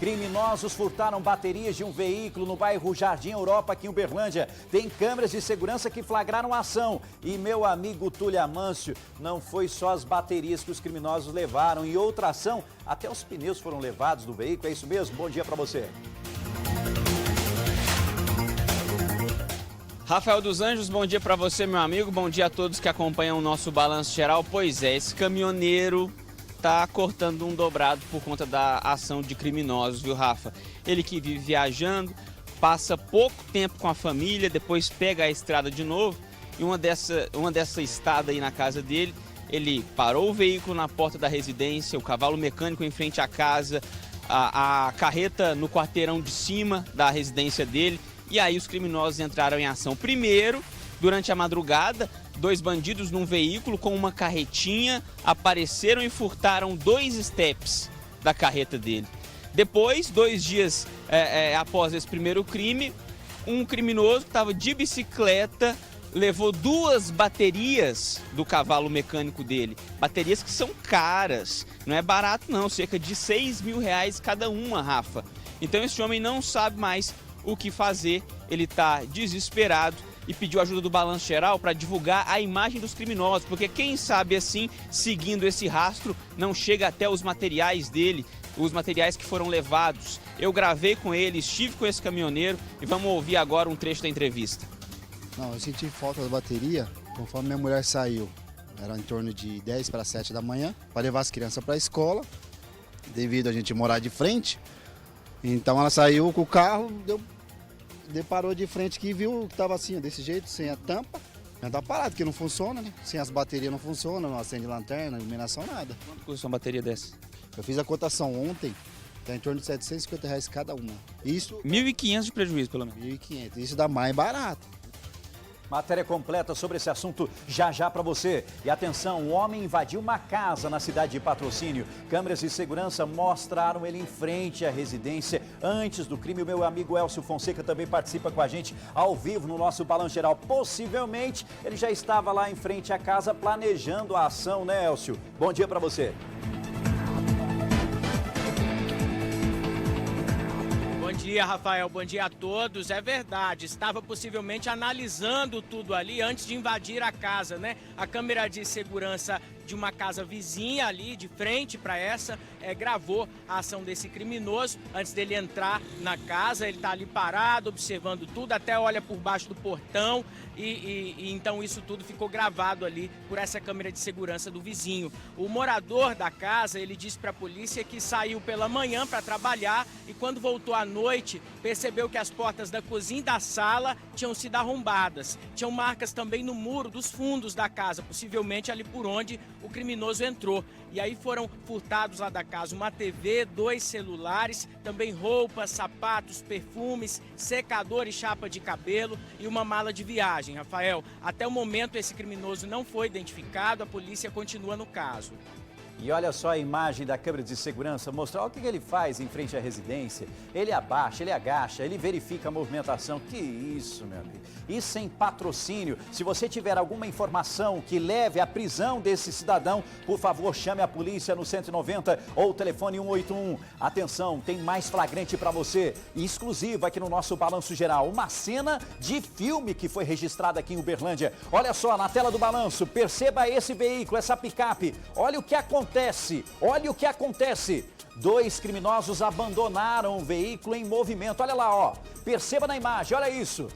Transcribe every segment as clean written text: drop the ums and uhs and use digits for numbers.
Criminosos furtaram baterias de um veículo no bairro Jardim Europa, aqui em Uberlândia. Tem câmeras de segurança que flagraram a ação. E meu amigo Túlio Amâncio, não foi só as baterias que os criminosos levaram. Em outra ação, até os pneus foram levados do veículo. É isso mesmo? Bom dia para você. Rafael dos Anjos, bom dia para você, meu amigo. Bom dia a todos que acompanham o nosso Balanço Geral. Pois é, esse caminhoneiro tá cortando um dobrado por conta da ação de criminosos, viu, Rafa? Ele que vive viajando, passa pouco tempo com a família, depois pega a estrada de novo. E uma dessa estada aí na casa dele, ele parou o veículo na porta da residência, o cavalo mecânico em frente à casa, a carreta no quarteirão de cima da residência dele. E aí os criminosos entraram em ação. Primeiro, durante a madrugada, 2 bandidos num veículo com uma carretinha apareceram e furtaram 2 stepes da carreta dele. Depois, 2 dias após esse primeiro crime, um criminoso que estava de bicicleta levou 2 baterias do cavalo mecânico dele. Baterias que são caras, não é barato não, cerca de R$6 mil cada uma, Rafa. Então esse homem não sabe mais o que fazer, ele está desesperado e pediu ajuda do Balanço Geral para divulgar a imagem dos criminosos, porque quem sabe assim, seguindo esse rastro, não chega até os materiais dele, os materiais que foram levados. Eu gravei com ele, estive com esse caminhoneiro e vamos ouvir agora um trecho da entrevista. Não, eu senti falta da bateria conforme minha mulher saiu. Era em torno de 10 para 7 da manhã, para levar as crianças para a escola, devido a gente morar de frente. Então ela saiu com o carro, deparou de frente que viu que estava assim, desse jeito, sem a tampa. Já tá parado, que não funciona, né? Sem as baterias não funciona, não acende lanterna, iluminação, nada. Quanto custa uma bateria dessa? Eu fiz a cotação ontem, tá em torno de R$750 cada uma. Isso... R$1.500 de prejuízo, pelo menos. R$1.500, isso dá mais barato. Matéria completa sobre esse assunto já para você. E atenção, um homem invadiu uma casa na cidade de Patrocínio. Câmeras de segurança mostraram ele em frente à residência antes do crime. O meu amigo Elcio Fonseca também participa com a gente ao vivo no nosso Balanço Geral. Possivelmente ele já estava lá em frente à casa planejando a ação, né, Elcio? Bom dia para você. Bom dia, Rafael. Bom dia a todos. É verdade, estava possivelmente analisando tudo ali antes de invadir a casa, né? A câmera de segurança de uma casa vizinha ali, de frente para essa, gravou a ação desse criminoso. Antes dele entrar na casa, ele está ali parado, observando tudo, até olha por baixo do portão e então isso tudo ficou gravado ali por essa câmera de segurança do vizinho. O morador da casa, ele disse para a polícia que saiu pela manhã para trabalhar e quando voltou à noite, percebeu que as portas da cozinha e da sala tinham sido arrombadas. Tinham marcas também no muro dos fundos da casa, possivelmente ali por onde o criminoso entrou. E aí foram furtados lá da casa uma TV, 2 celulares, também roupas, sapatos, perfumes, secador e chapa de cabelo e uma mala de viagem, Rafael. Até o momento esse criminoso não foi identificado, a polícia continua no caso. E olha só a imagem da câmera de segurança, mostrar o que ele faz em frente à residência. Ele abaixa, ele agacha, ele verifica a movimentação. Que isso, meu amigo. Isso em Patrocínio. Se você tiver alguma informação que leve à prisão desse cidadão, por favor, chame a polícia no 190 ou telefone 181. Atenção, tem mais flagrante para você, exclusivo aqui no nosso Balanço Geral. Uma cena de filme que foi registrada aqui em Uberlândia. Olha só, na tela do balanço, perceba esse veículo, essa picape. Olha o que acontece, olha o que acontece. 2 criminosos abandonaram o veículo em movimento. Olha lá, ó. Perceba na imagem, olha isso.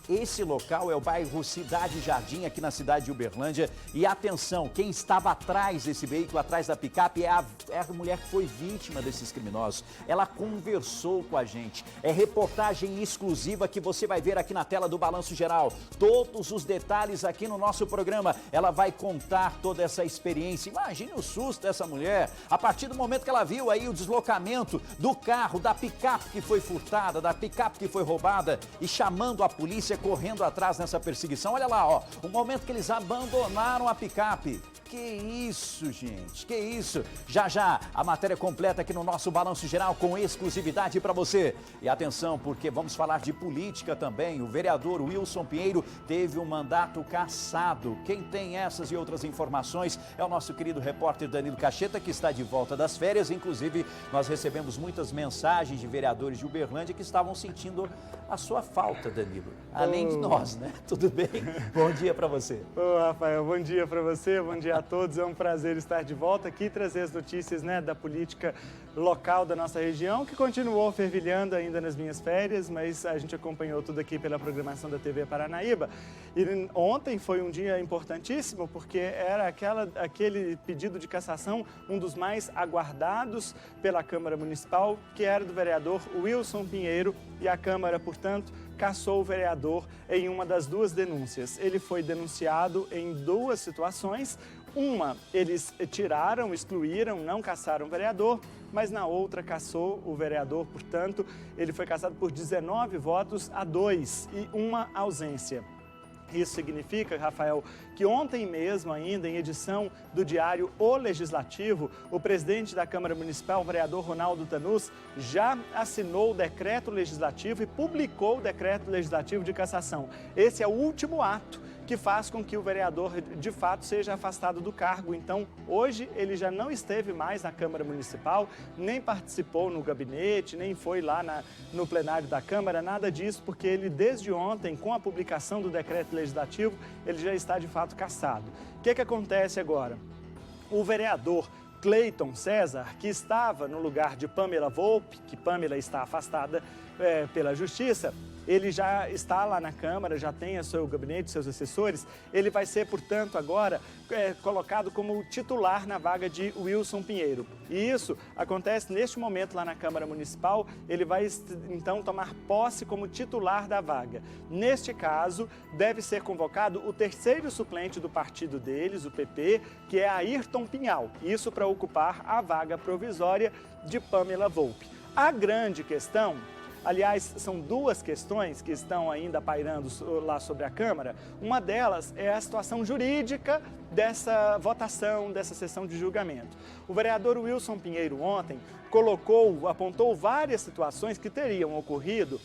Esse local é o bairro Cidade Jardim, aqui na cidade de Uberlândia. E atenção, quem estava atrás desse veículo, atrás da picape, é a mulher que foi vítima desses criminosos. Ela conversou com a gente. É reportagem exclusiva que você vai ver aqui na tela do Balanço Geral. Todos os detalhes aqui no nosso programa. Ela vai contar toda essa experiência. Imagine o susto dessa mulher. A partir do momento que ela viu aí o deslocamento do carro, da picape que foi furtada, da picape que foi roubada e chamando a polícia, correndo atrás nessa perseguição. Olha lá, ó, o momento que eles abandonaram a picape. Que isso, gente, que isso. Já já, a matéria completa aqui no nosso Balanço Geral com exclusividade para você. E atenção, porque vamos falar de política também. O vereador Wilson Pinheiro teve um mandato cassado. Quem tem essas e outras informações é o nosso querido repórter Danilo Cacheta, que está de volta das férias. Inclusive, nós recebemos muitas mensagens de vereadores de Uberlândia que estavam sentindo a sua falta, Danilo. Além de nós, né? Tudo bem? Bom dia para você. Ô, Rafael, bom dia para você, bom dia a todos. É um prazer estar de volta aqui e trazer as notícias, né, da política local da nossa região, que continuou fervilhando ainda nas minhas férias, mas a gente acompanhou tudo aqui pela programação da TV Paranaíba. E ontem foi um dia importantíssimo, porque era aquele pedido de cassação, um dos mais aguardados pela Câmara Municipal, que era do vereador Wilson Pinheiro, e a Câmara, portanto, cassou o vereador em uma das duas denúncias. Ele foi denunciado em duas situações. Uma, eles tiraram, excluíram, não cassaram o vereador, mas na outra cassou o vereador, portanto, ele foi cassado por 19 votos a 2 e uma ausência. Isso significa, Rafael, que ontem mesmo ainda, em edição do diário O Legislativo, o presidente da Câmara Municipal, o vereador Ronaldo Tanus, já assinou o decreto legislativo e publicou o decreto legislativo de cassação. Esse é o último ato que faz com que o vereador, de fato, seja afastado do cargo. Então, hoje, ele já não esteve mais na Câmara Municipal, nem participou no gabinete, nem foi lá no plenário da Câmara, nada disso, porque ele, desde ontem, com a publicação do decreto legislativo, ele já está, de fato, cassado. O que acontece agora? O vereador Cleiton César, que estava no lugar de Pamela Volpe, que Pamela está afastada pela Justiça, ele já está lá na Câmara, já tem o seu gabinete, seus assessores. Ele vai ser, portanto, agora colocado como titular na vaga de Wilson Pinheiro. E isso acontece neste momento lá na Câmara Municipal. Ele vai, então, tomar posse como titular da vaga. Neste caso, deve ser convocado o terceiro suplente do partido deles, o PP, que é Ayrton Pinhal. Isso para ocupar a vaga provisória de Pamela Volpe. A grande questão... Aliás, são duas questões que estão ainda pairando lá sobre a Câmara. Uma delas é a situação jurídica dessa votação, dessa sessão de julgamento. O vereador Wilson Pinheiro ontem apontou várias situações que teriam ocorrido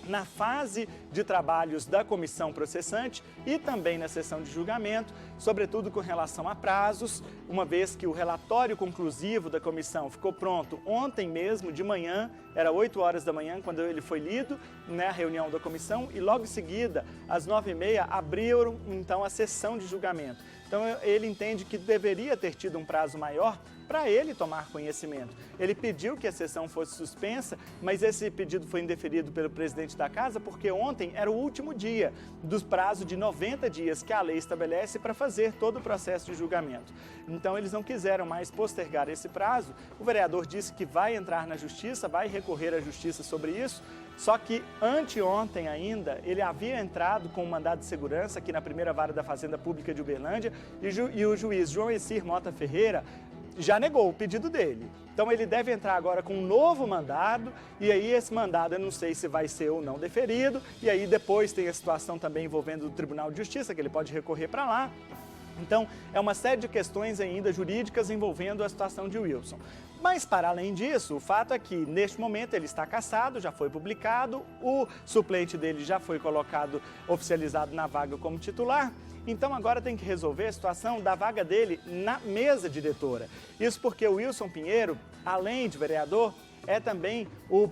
na fase de trabalhos da comissão processante e também na sessão de julgamento, sobretudo com relação a prazos, uma vez que o relatório conclusivo da comissão ficou pronto ontem mesmo de manhã, era 8 horas da manhã quando ele foi lido na reunião da comissão e logo em seguida, às 9h30, abriram então a sessão de julgamento. Então ele entende que deveria ter tido um prazo maior para ele tomar conhecimento. Ele pediu que a sessão fosse suspensa, mas esse pedido foi indeferido pelo presidente da casa porque ontem era o último dia dos prazos de 90 dias que a lei estabelece para fazer todo o processo de julgamento. Então eles não quiseram mais postergar esse prazo. O vereador disse que vai entrar na justiça, vai recorrer à justiça sobre isso, só que anteontem ainda ele havia entrado com um mandado de segurança aqui na primeira vara da Fazenda Pública de Uberlândia e o juiz João Essir Mota Ferreira já negou o pedido dele. Então ele deve entrar agora com um novo mandado e aí esse mandado eu não sei se vai ser ou não deferido e aí depois tem a situação também envolvendo o Tribunal de Justiça, que ele pode recorrer para lá. Então é uma série de questões ainda jurídicas envolvendo a situação de Wilson. Mas, para além disso, o fato é que, neste momento, ele está cassado, já foi publicado, o suplente dele já foi colocado, oficializado na vaga como titular. Então, agora tem que resolver a situação da vaga dele na mesa diretora. Isso porque o Wilson Pinheiro, além de vereador, é também o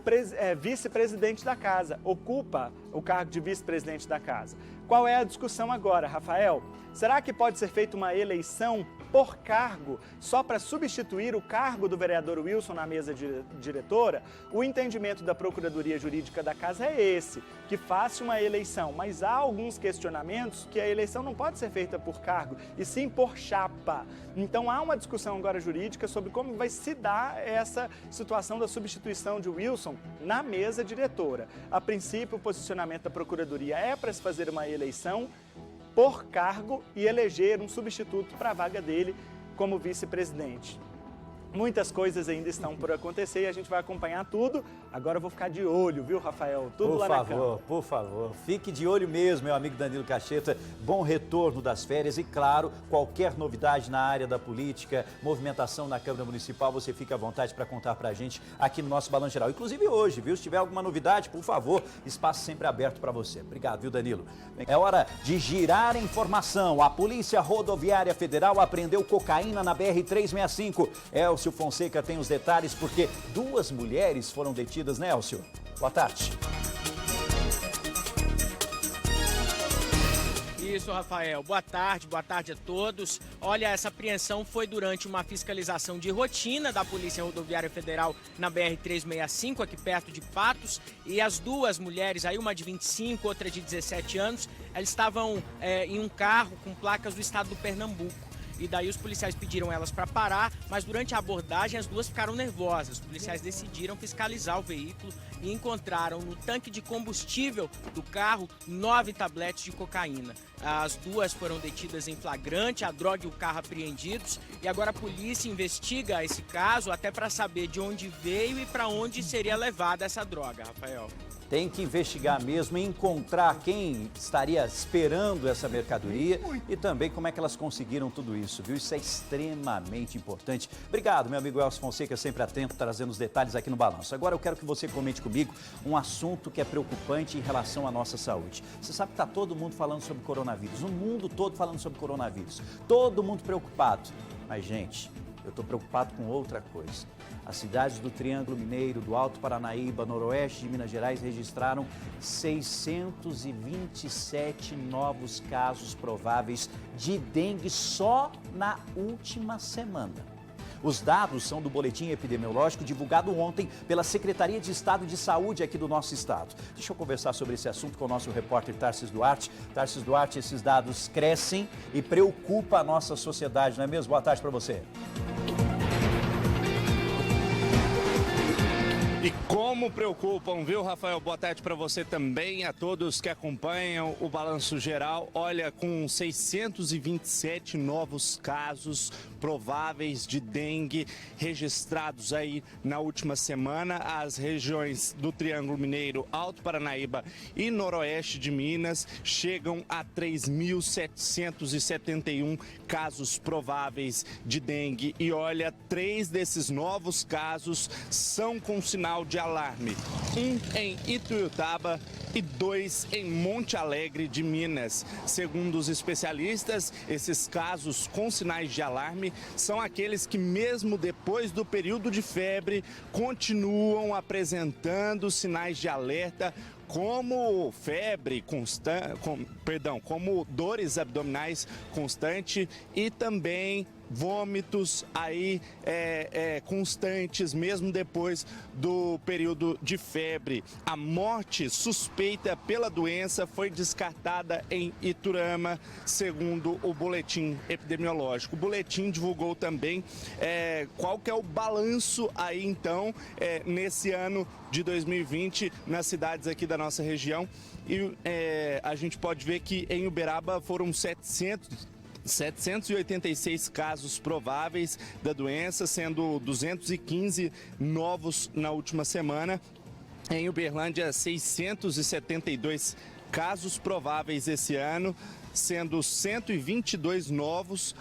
vice-presidente da casa, ocupa o cargo de vice-presidente da casa. Qual é a discussão agora, Rafael? Será que pode ser feita uma eleição por cargo, só para substituir o cargo do vereador Wilson na mesa diretora? O entendimento da Procuradoria Jurídica da Casa é esse, que faça uma eleição, mas há alguns questionamentos que a eleição não pode ser feita por cargo, e sim por chapa. Então há uma discussão agora jurídica sobre como vai se dar essa situação da substituição de Wilson na mesa diretora. A princípio, o posicionamento da Procuradoria é para se fazer uma eleição por cargo e eleger um substituto para a vaga dele como vice-presidente. Muitas coisas ainda estão por acontecer e a gente vai acompanhar tudo. Agora eu vou ficar de olho, viu, Rafael? Tudo lá na Câmara. Por favor, fique de olho mesmo, meu amigo Danilo Cacheta. Bom retorno das férias e, claro, qualquer novidade na área da política, movimentação na Câmara Municipal, você fica à vontade para contar para a gente aqui no nosso Balanço Geral. Inclusive hoje, viu? Se tiver alguma novidade, por favor, espaço sempre aberto para você. Obrigado, viu, Danilo? É hora de girar a informação. A Polícia Rodoviária Federal apreendeu cocaína na BR-365. Elcio Fonseca tem os detalhes porque 2 mulheres foram detidas, né, Elcio? Boa tarde. Isso, Rafael. Boa tarde a todos. Olha, essa apreensão foi durante uma fiscalização de rotina da Polícia Rodoviária Federal na BR-365, aqui perto de Patos. E as 2 mulheres, aí uma de 25, outra de 17 anos, elas estavam em um carro com placas do estado do Pernambuco. E daí os policiais pediram elas para parar, mas durante a abordagem as 2 ficaram nervosas. Os policiais decidiram fiscalizar o veículo e encontraram no tanque de combustível do carro 9 tabletes de cocaína. As 2 foram detidas em flagrante, a droga e o carro apreendidos. E agora a polícia investiga esse caso até para saber de onde veio e para onde seria levada essa droga, Rafael. Tem que investigar mesmo e encontrar quem estaria esperando essa mercadoria e também como é que elas conseguiram tudo isso, viu? Isso é extremamente importante. Obrigado, meu amigo Elcio Fonseca, sempre atento, trazendo os detalhes aqui no Balanço. Agora eu quero que você comente comigo um assunto que é preocupante em relação à nossa saúde. Você sabe que está todo mundo falando sobre coronavírus, o mundo todo falando sobre coronavírus, todo mundo preocupado. Mas, gente, eu estou preocupado com outra coisa. As cidades do Triângulo Mineiro, do Alto Paranaíba, noroeste de Minas Gerais registraram 627 novos casos prováveis de dengue só na última semana. Os dados são do boletim epidemiológico divulgado ontem pela Secretaria de Estado de Saúde aqui do nosso estado. Deixa eu conversar sobre esse assunto com o nosso repórter Tarcísio Duarte. Tarcísio Duarte, esses dados crescem e preocupam a nossa sociedade, não é mesmo? Boa tarde para você. E como preocupam, viu, Rafael? Boa tarde para você também, a todos que acompanham o Balanço Geral. Olha, com 627 novos casos prováveis de dengue registrados aí na última semana, as regiões do Triângulo Mineiro, Alto Paranaíba e Noroeste de Minas chegam a 3.771 casos prováveis de dengue. E olha, 3 desses novos casos são com sinal de alarme. 1 em Ituiutaba e 2 em Monte Alegre de Minas. Segundo os especialistas, esses casos com sinais de alarme são aqueles que, mesmo depois do período de febre, continuam apresentando sinais de alerta, como febre constante, como dores abdominais constantes e também vômitos aí constantes, mesmo depois do período de febre. A morte suspeita pela doença foi descartada em Iturama, segundo o boletim epidemiológico. O boletim divulgou também qual que é o balanço aí, então, nesse ano de 2020 nas cidades aqui da nossa região. E a gente pode ver que em Uberaba foram 786 casos prováveis da doença, sendo 215 novos na última semana. Em Uberlândia, 672 casos prováveis esse ano, sendo 122 novos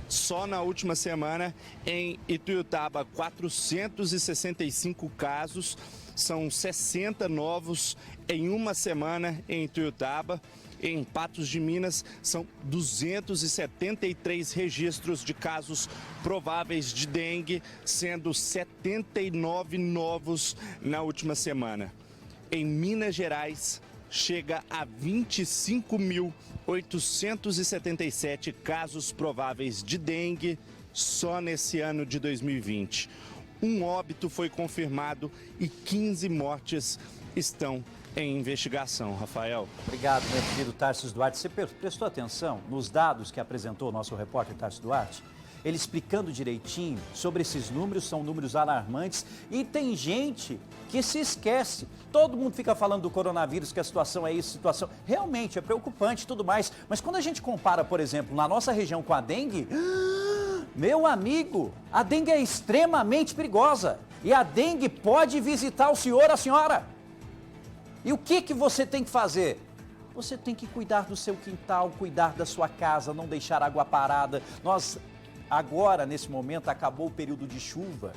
só na última semana. Em Ituiutaba, 465 casos, são 60 novos em uma semana em Ituiutaba. Em Patos de Minas, são 273 registros de casos prováveis de dengue, sendo 79 novos na última semana. Em Minas Gerais, chega a 25.877 casos prováveis de dengue só nesse ano de 2020. Um óbito foi confirmado e 15 mortes estão em investigação. Rafael. Obrigado, meu querido Tarcísio Duarte. Você prestou atenção nos dados que apresentou o nosso repórter Tarcísio Duarte? Ele explicando direitinho sobre esses números, são números alarmantes e tem gente que se esquece. Todo mundo fica falando do coronavírus, que a situação é isso, situação... Realmente é preocupante e tudo mais, mas quando a gente compara, por exemplo, na nossa região com a dengue... Meu amigo, a dengue é extremamente perigosa e a dengue pode visitar o senhor, a senhora. E o que você tem que fazer? Você tem que cuidar do seu quintal, cuidar da sua casa, não deixar água parada. Agora, nesse momento, acabou o período de chuva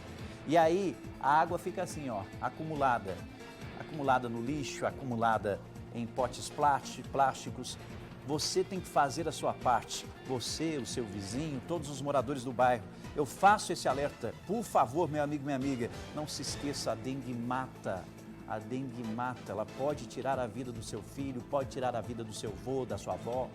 e aí a água fica assim, ó, acumulada no lixo, acumulada em potes plásticos. Você tem que fazer a sua parte, você, o seu vizinho, todos os moradores do bairro. Eu faço esse alerta, por favor, meu amigo, minha amiga, não se esqueça, a dengue mata. A dengue mata, ela pode tirar a vida do seu filho, pode tirar a vida do seu avô, da sua avó.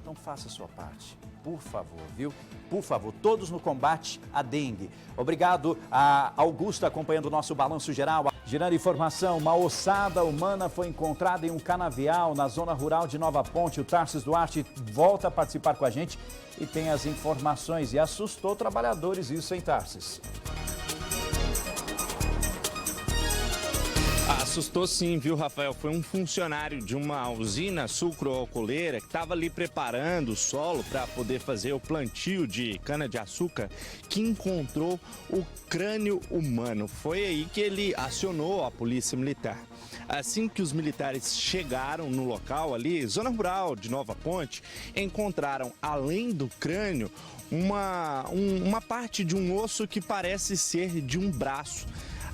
Então faça a sua parte, por favor, viu? Por favor, todos no combate à dengue. Obrigado a Augusto acompanhando o nosso balanço geral. Girando informação, uma ossada humana foi encontrada em um canavial na zona rural de Nova Ponte. O Tarsis Duarte volta a participar com a gente e tem as informações. E assustou trabalhadores isso, hein, Tarsis? Assustou sim, viu, Rafael? Foi um funcionário de uma usina sucroalcooleira que estava ali preparando o solo para poder fazer o plantio de cana-de-açúcar que encontrou o crânio humano. Foi aí que ele acionou a polícia militar. Assim que os militares chegaram no local ali, zona rural de Nova Ponte, encontraram, além do crânio, uma parte de um osso que parece ser de um braço.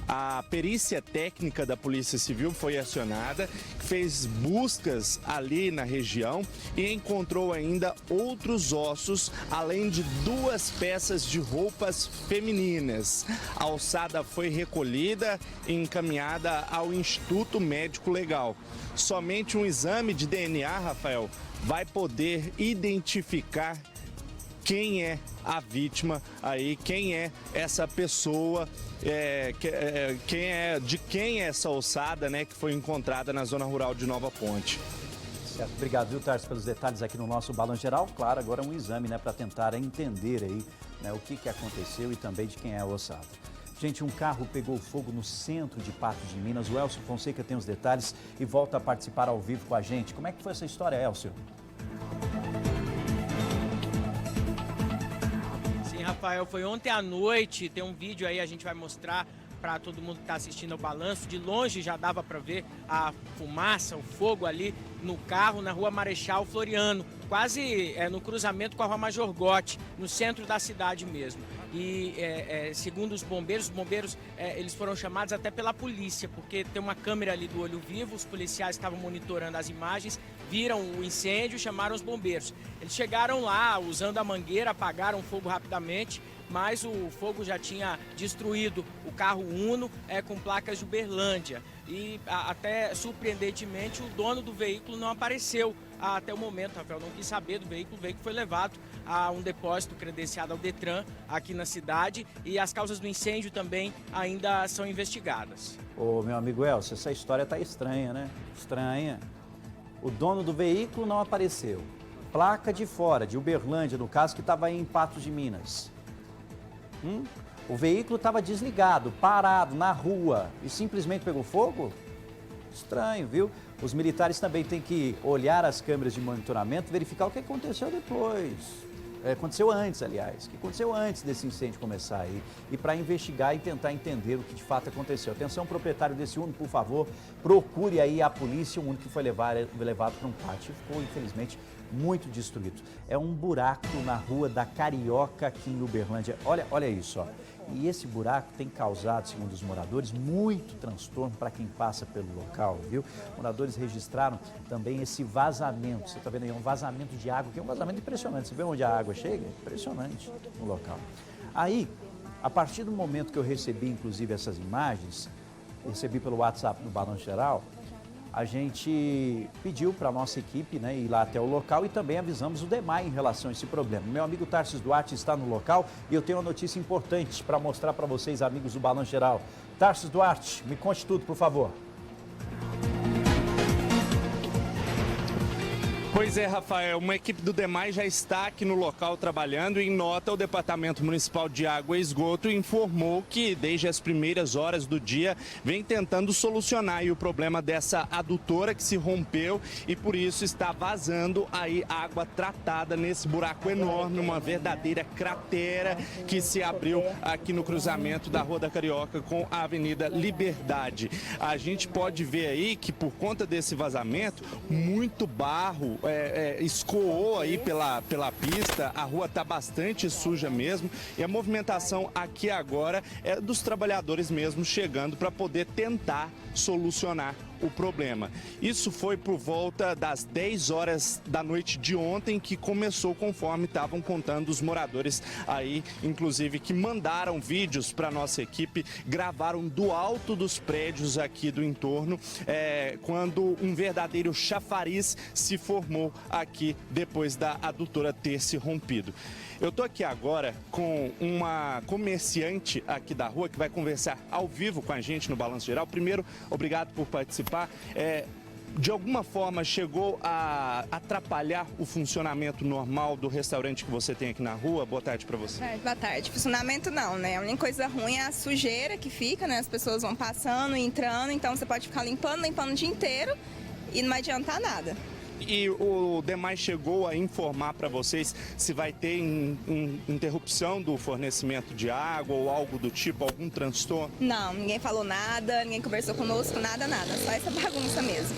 A perícia técnica da Polícia Civil foi acionada, fez buscas ali na região e encontrou ainda outros ossos, além de 2 peças de roupas femininas. A ossada foi recolhida e encaminhada ao Instituto Médico Legal. Somente um exame de DNA, Rafael, vai poder identificar quem é a vítima aí, quem é essa pessoa, de quem é essa ossada, né, que foi encontrada na zona rural de Nova Ponte. Certo, obrigado, viu, Tarso, pelos detalhes aqui no nosso Balanço Geral. Claro, agora um exame, né, para tentar entender aí, né, o que aconteceu e também de quem é a ossada. Gente, um carro pegou fogo no centro de Patos de Minas. O Elcio Fonseca tem os detalhes e volta a participar ao vivo com a gente. Como é que foi essa história, Elcio? Rafael, foi ontem à noite, tem um vídeo aí, a gente vai mostrar para todo mundo que está assistindo ao balanço. De longe já dava para ver a fumaça, o fogo ali no carro na rua Marechal Floriano, quase no cruzamento com a rua Major Gotti, no centro da cidade mesmo. E segundo os bombeiros eles foram chamados até pela polícia, porque tem uma câmera ali do olho vivo, os policiais estavam monitorando as imagens, viram o incêndio, chamaram os bombeiros. Eles chegaram lá usando a mangueira, apagaram o fogo rapidamente, mas o fogo já tinha destruído o carro Uno com placas de Uberlândia. E até surpreendentemente o dono do veículo não apareceu até o momento, Rafael, não quis saber do veículo. O veículo foi levado a um depósito credenciado ao Detran aqui na cidade e as causas do incêndio também ainda são investigadas. Ô, meu amigo Elcio, essa história tá estranha, né? Estranha. O dono do veículo não apareceu. Placa de fora, de Uberlândia, no caso, que estava em Patos de Minas. O veículo estava desligado, parado na rua e simplesmente pegou fogo? Estranho, viu? Os militares também têm que olhar as câmeras de monitoramento, verificar o que aconteceu depois. Aconteceu antes, aliás, o que aconteceu antes desse incêndio começar aí. E para investigar e tentar entender o que de fato aconteceu. Atenção, proprietário desse Uno, por favor, procure aí a polícia. O Uno que foi levado para um pátio ficou, infelizmente, muito destruído. É um buraco na rua da Carioca, aqui em Uberlândia. Olha isso, ó. E esse buraco tem causado, segundo os moradores, muito transtorno para quem passa pelo local, viu? Moradores registraram também esse vazamento. Você está vendo aí, um vazamento de água, que é um vazamento impressionante. Você vê onde a água chega? Impressionante no local. Aí, a partir do momento que eu recebi, inclusive, essas imagens, recebi pelo WhatsApp no Balanço Geral, a gente pediu para a nossa equipe, né, ir lá até o local e também avisamos o DEMAI em relação a esse problema. Meu amigo Tarsis Duarte está no local e eu tenho uma notícia importante para mostrar para vocês, amigos do Balanço Geral. Tarsis Duarte, me conte tudo, por favor. Pois é, Rafael, uma equipe do DEMAI já está aqui no local trabalhando e, em nota, o Departamento Municipal de Água e Esgoto informou que, desde as primeiras horas do dia, vem tentando solucionar aí o problema dessa adutora que se rompeu e, por isso, está vazando aí água tratada nesse buraco enorme, uma verdadeira cratera que se abriu aqui no cruzamento da Rua da Carioca com a Avenida Liberdade. A gente pode ver aí que, por conta desse vazamento, muito barro escoou aí pela pista, a rua está bastante suja mesmo e a movimentação aqui agora é dos trabalhadores mesmo chegando para poder tentar solucionar o problema. Isso foi por volta das 10 horas da noite de ontem que começou, conforme estavam contando os moradores aí, inclusive que mandaram vídeos para nossa equipe, gravaram do alto dos prédios aqui do entorno, quando um verdadeiro chafariz se formou aqui depois da adutora ter se rompido. Eu estou aqui agora com uma comerciante aqui da rua que vai conversar ao vivo com a gente no Balanço Geral. Primeiro, obrigado por participar. De alguma forma chegou a atrapalhar o funcionamento normal do restaurante que você tem aqui na rua? Boa tarde para você. Boa tarde. Funcionamento não, né? A única coisa ruim é a sujeira que fica, né? As pessoas vão passando, entrando, então você pode ficar limpando o dia inteiro e não vai adiantar nada. E o DEMAI chegou a informar para vocês se vai ter interrupção do fornecimento de água ou algo do tipo, algum transtorno? Não, ninguém falou nada, ninguém conversou conosco, nada, só essa bagunça mesmo.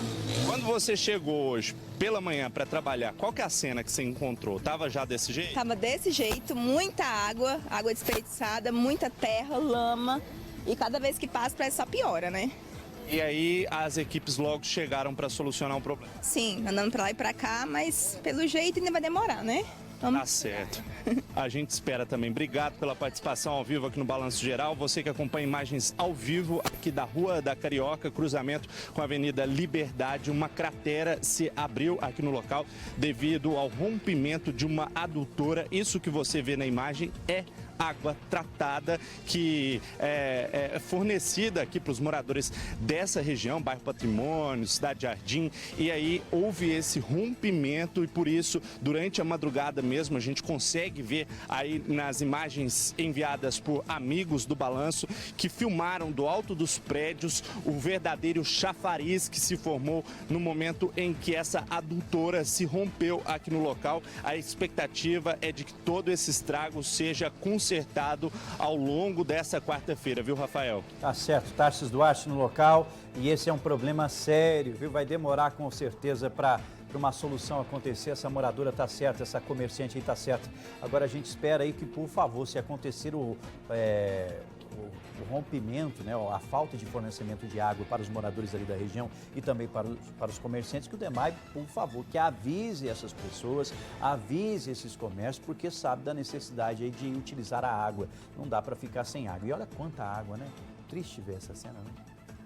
Quando você chegou hoje pela manhã para trabalhar, qual que é a cena que você encontrou? Tava já desse jeito? Tava desse jeito, muita água desperdiçada, muita terra, lama, e cada vez que passa parece só piora, né? E aí as equipes logo chegaram para solucionar o problema? Sim, andando para lá e para cá, mas pelo jeito ainda vai demorar, né? Tá certo. A gente espera também. Obrigado pela participação ao vivo aqui no Balanço Geral. Você que acompanha imagens ao vivo aqui da Rua da Carioca, cruzamento com a Avenida Liberdade. Uma cratera se abriu aqui no local devido ao rompimento de uma adutora. Isso que você vê na imagem é água tratada que é fornecida aqui para os moradores dessa região, bairro Patrimônio, Cidade Jardim, e aí houve esse rompimento e por isso, durante a madrugada mesmo, a gente consegue ver aí nas imagens enviadas por amigos do Balanço que filmaram do alto dos prédios o verdadeiro chafariz que se formou no momento em que essa adutora se rompeu aqui no local. A expectativa é de que todo esse estrago seja consertado ao longo dessa quarta-feira, viu, Rafael? Tá certo, Tarsis Duarte no local e esse é um problema sério, viu? Vai demorar com certeza para uma solução acontecer. Essa moradora tá certa, essa comerciante aí tá certa. Agora a gente espera aí que, por favor, se acontecer o rompimento, né, a falta de fornecimento de água para os moradores ali da região e também para os comerciantes, que o DEMAI, por favor, que avise essas pessoas, avise esses comércios, porque sabe da necessidade aí de utilizar a água. Não dá para ficar sem água. E olha quanta água, né? Triste ver essa cena, né?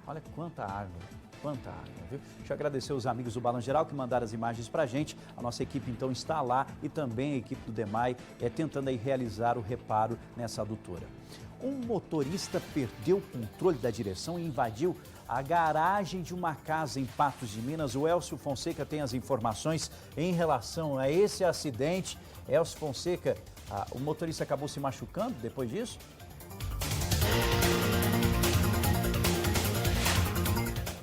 Olha quanta água. Quanta água, viu? Deixa eu agradecer os amigos do Balanço Geral que mandaram as imagens pra gente. A nossa equipe, então, está lá e também a equipe do DEMAI tentando aí realizar o reparo nessa adutora. Um motorista perdeu o controle da direção e invadiu a garagem de uma casa em Patos de Minas. O Elcio Fonseca tem as informações em relação a esse acidente. Elcio Fonseca, o motorista acabou se machucando depois disso?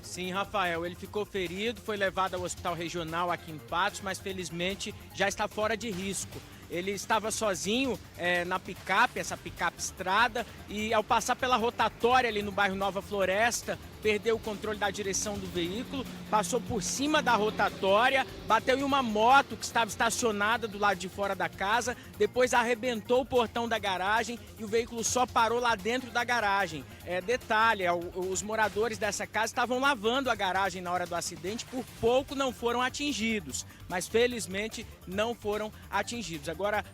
Sim, Rafael, ele ficou ferido, foi levado ao hospital regional aqui em Patos, mas felizmente já está fora de risco. Ele estava sozinho na picape, essa picape estrada, e ao passar pela rotatória ali no bairro Nova Floresta, perdeu o controle da direção do veículo, passou por cima da rotatória, bateu em uma moto que estava estacionada do lado de fora da casa, depois arrebentou o portão da garagem e o veículo só parou lá dentro da garagem. Detalhe, os moradores dessa casa estavam lavando a garagem na hora do acidente, por pouco não foram atingidos, mas felizmente não foram atingidos. Agora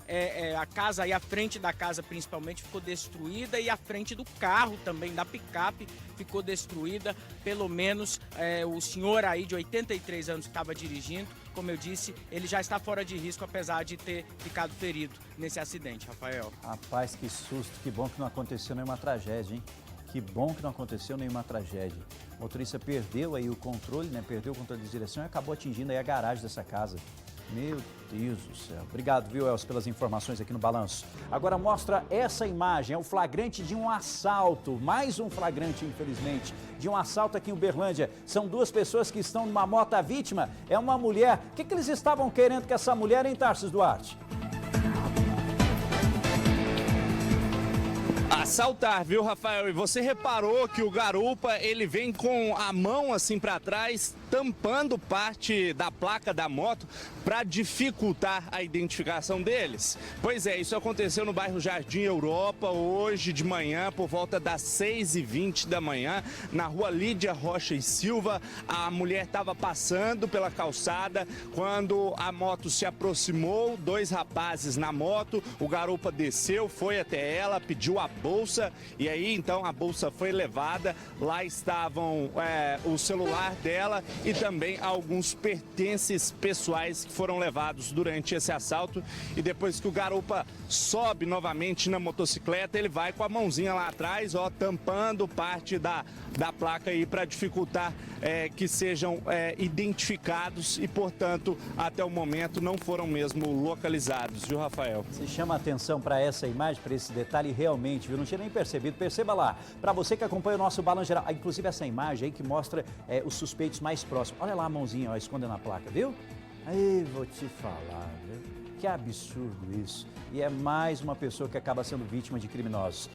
a casa e a frente da casa principalmente ficou destruída e a frente do carro também, da picape, ficou destruída. Pelo menos o senhor aí de 83 anos que estava dirigindo, como eu disse, ele já está fora de risco, apesar de ter ficado ferido nesse acidente, Rafael. Rapaz, que susto, que bom que não aconteceu nenhuma tragédia, hein? Que bom que não aconteceu nenhuma tragédia. O motorista perdeu aí o controle, né? Perdeu o controle de direção e acabou atingindo aí a garagem dessa casa. Meu Deus do céu. Obrigado, viu, Elcio, pelas informações aqui no Balanço. Agora mostra essa imagem, é o flagrante de um assalto, mais um flagrante, infelizmente, de um assalto aqui em Uberlândia. São duas pessoas que estão numa moto, a vítima é uma mulher. O que eles estavam querendo com essa mulher, hein, Tarsis Duarte? Assaltar, viu, Rafael? E você reparou que o garupa, ele vem com a mão assim para trás, tampando parte da placa da moto para dificultar a identificação deles. Pois é, isso aconteceu no bairro Jardim Europa hoje de manhã, por volta das 6h20 da manhã, na rua Lídia Rocha e Silva. A mulher estava passando pela calçada quando a moto se aproximou, dois rapazes na moto, o garupa desceu, foi até ela, pediu a bolsa e aí então a bolsa foi levada. Lá estavam o celular dela e também alguns pertences pessoais que foram levados durante esse assalto. E depois que o garupa sobe novamente na motocicleta, ele vai com a mãozinha lá atrás, ó, tampando parte da placa aí para dificultar que sejam identificados e, portanto, até o momento não foram mesmo localizados, viu, Rafael? Você chama atenção para essa imagem, para esse detalhe, realmente, viu? Não tinha nem percebido. Perceba lá, para você que acompanha o nosso Balanço Geral, inclusive essa imagem aí que mostra os suspeitos mais próximos. Olha lá a mãozinha, ó, escondendo a placa, viu? Aí, vou te falar, viu? Que absurdo isso. E é mais uma pessoa que acaba sendo vítima de criminosos.